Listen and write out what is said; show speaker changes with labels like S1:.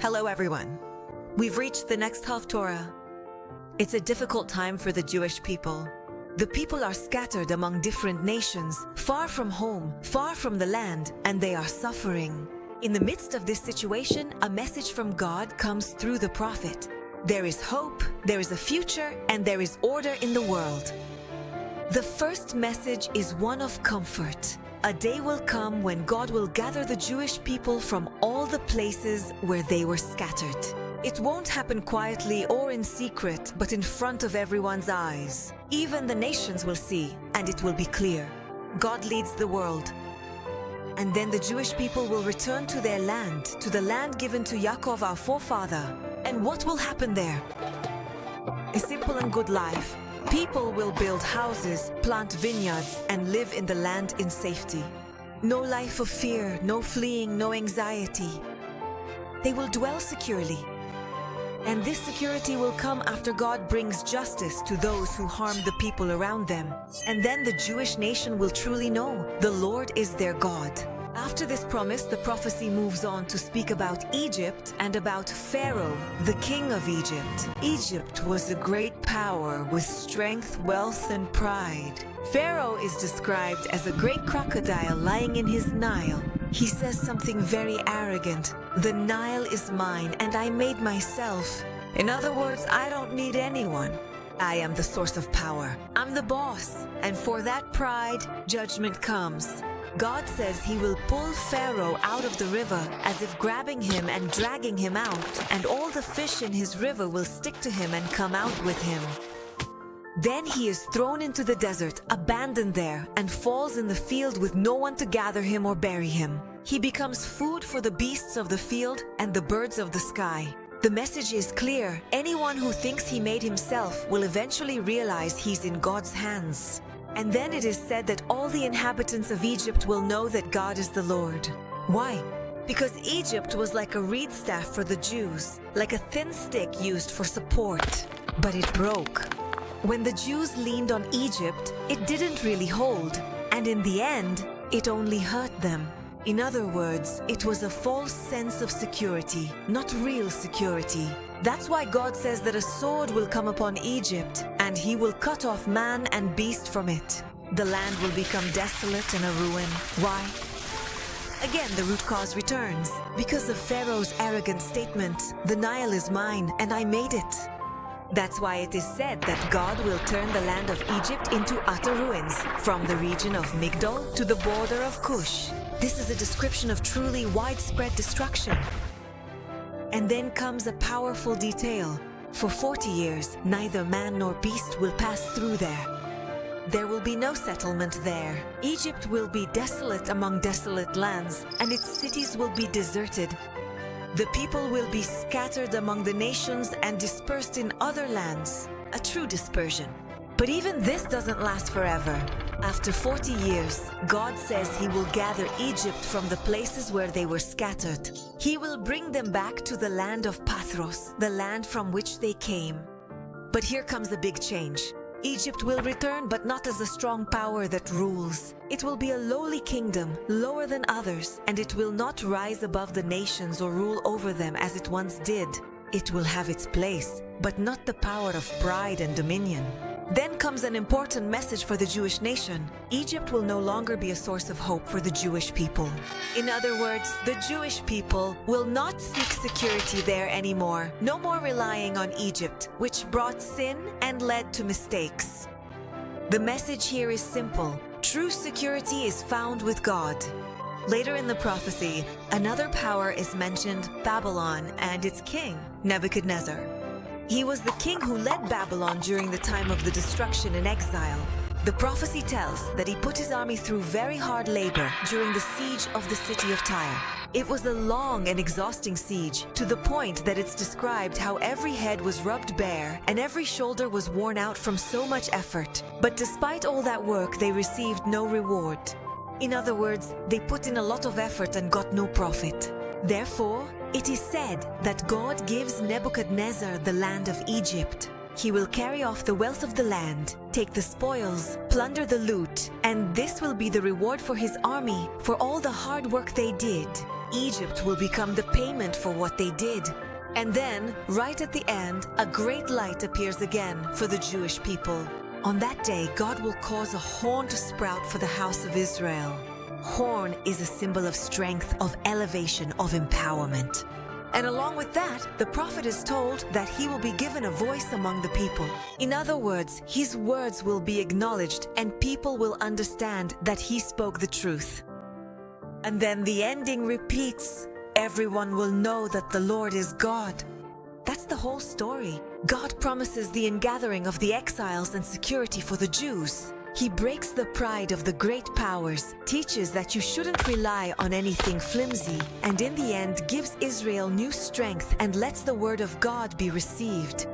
S1: Hello everyone. We've reached the next Haftarah. It's a difficult time for the Jewish people. The people are scattered among different nations, far from home, far from the land, and they are suffering. In the midst of this situation, a message from God comes through the prophet. There is hope, there is a future, and there is order in the world. The first message is one of comfort. A day will come when God will gather the Jewish people from all the places where they were scattered. It won't happen quietly or in secret, but in front of everyone's eyes. Even the nations will see, and it will be clear. God leads the world. And then the Jewish people will return to their land, to the land given to Yaakov, our forefather. And what will happen there? A simple and good life. People will build houses, plant vineyards, and live in the land in safety. No life of fear, no fleeing, no anxiety. They will dwell securely. And this security will come after God brings justice to those who harm the people around them. And then the Jewish nation will truly know the Lord is their God. After this promise, the prophecy moves on to speak about Egypt and about Pharaoh, the king of Egypt. Egypt was a great power with strength, wealth, and pride. Pharaoh is described as a great crocodile lying in his Nile. He says something very arrogant. The Nile is mine, and I made myself. In other words, I don't need anyone. I am the source of power. I'm the boss. And for that pride, judgment comes. God says he will pull Pharaoh out of the river as if grabbing him and dragging him out, and all the fish in his river will stick to him and come out with him. Then he is thrown into the desert, abandoned there, and falls in the field with no one to gather him or bury him. He becomes food for the beasts of the field and the birds of the sky. The message is clear. Anyone who thinks he made himself will eventually realize he's in God's hands. And then it is said that all the inhabitants of Egypt will know that God is the Lord. Why? Because Egypt was like a reed staff for the Jews, like a thin stick used for support. But it broke. When the Jews leaned on Egypt, it didn't really hold, and in the end, it only hurt them. In other words, it was a false sense of security, not real security. That's why God says that a sword will come upon Egypt, and he will cut off man and beast from it. The land will become desolate and a ruin. Why? Again, the root cause returns. Because of Pharaoh's arrogant statement, the Nile is mine, and I made it. That's why it is said that God will turn the land of Egypt into utter ruins, from the region of Migdol to the border of Cush. This is a description of truly widespread destruction. And then comes a powerful detail. For 40 years, neither man nor beast will pass through there. There will be no settlement there. Egypt will be desolate among desolate lands, and its cities will be deserted. The people will be scattered among the nations and dispersed in other lands. A true dispersion. But even this doesn't last forever. After 40 years, God says he will gather Egypt from the places where they were scattered. He will bring them back to the land of Pathros, the land from which they came. But here comes a big change. Egypt will return, but not as a strong power that rules. It will be a lowly kingdom, lower than others, and it will not rise above the nations or rule over them as it once did. It will have its place, but not the power of pride and dominion. Then comes an important message for the Jewish nation. Egypt will no longer be a source of hope for the Jewish people. In other words, the Jewish people will not seek security there anymore. No more relying on Egypt, which brought sin and led to mistakes. The message here is simple. True security is found with God. Later in the prophecy, another power is mentioned, Babylon, and its king, Nebuchadnezzar. He was the king who led Babylon during the time of the destruction in exile. The prophecy tells that he put his army through very hard labor during the siege of the city of Tyre. It was a long and exhausting siege, to the point that it's described how every head was rubbed bare and every shoulder was worn out from so much effort. But despite all that work, they received no reward. In other words, they put in a lot of effort and got no profit. Therefore, it is said that God gives Nebuchadnezzar the land of Egypt. He will carry off the wealth of the land, take the spoils, plunder the loot, and this will be the reward for his army for all the hard work they did. Egypt will become the payment for what they did. And then, right at the end, a great light appears again for the Jewish people. On that day, God will cause a horn to sprout for the house of Israel. Horn is a symbol of strength, of elevation, of empowerment. And along with that, the prophet is told that he will be given a voice among the people. In other words, his words will be acknowledged and people will understand that he spoke the truth. And then the ending repeats. Everyone will know that the Lord is God. That's the whole story. God promises the ingathering of the exiles and security for the Jews. He breaks the pride of the great powers, teaches that you shouldn't rely on anything flimsy, and in the end gives Israel new strength and lets the word of God be received.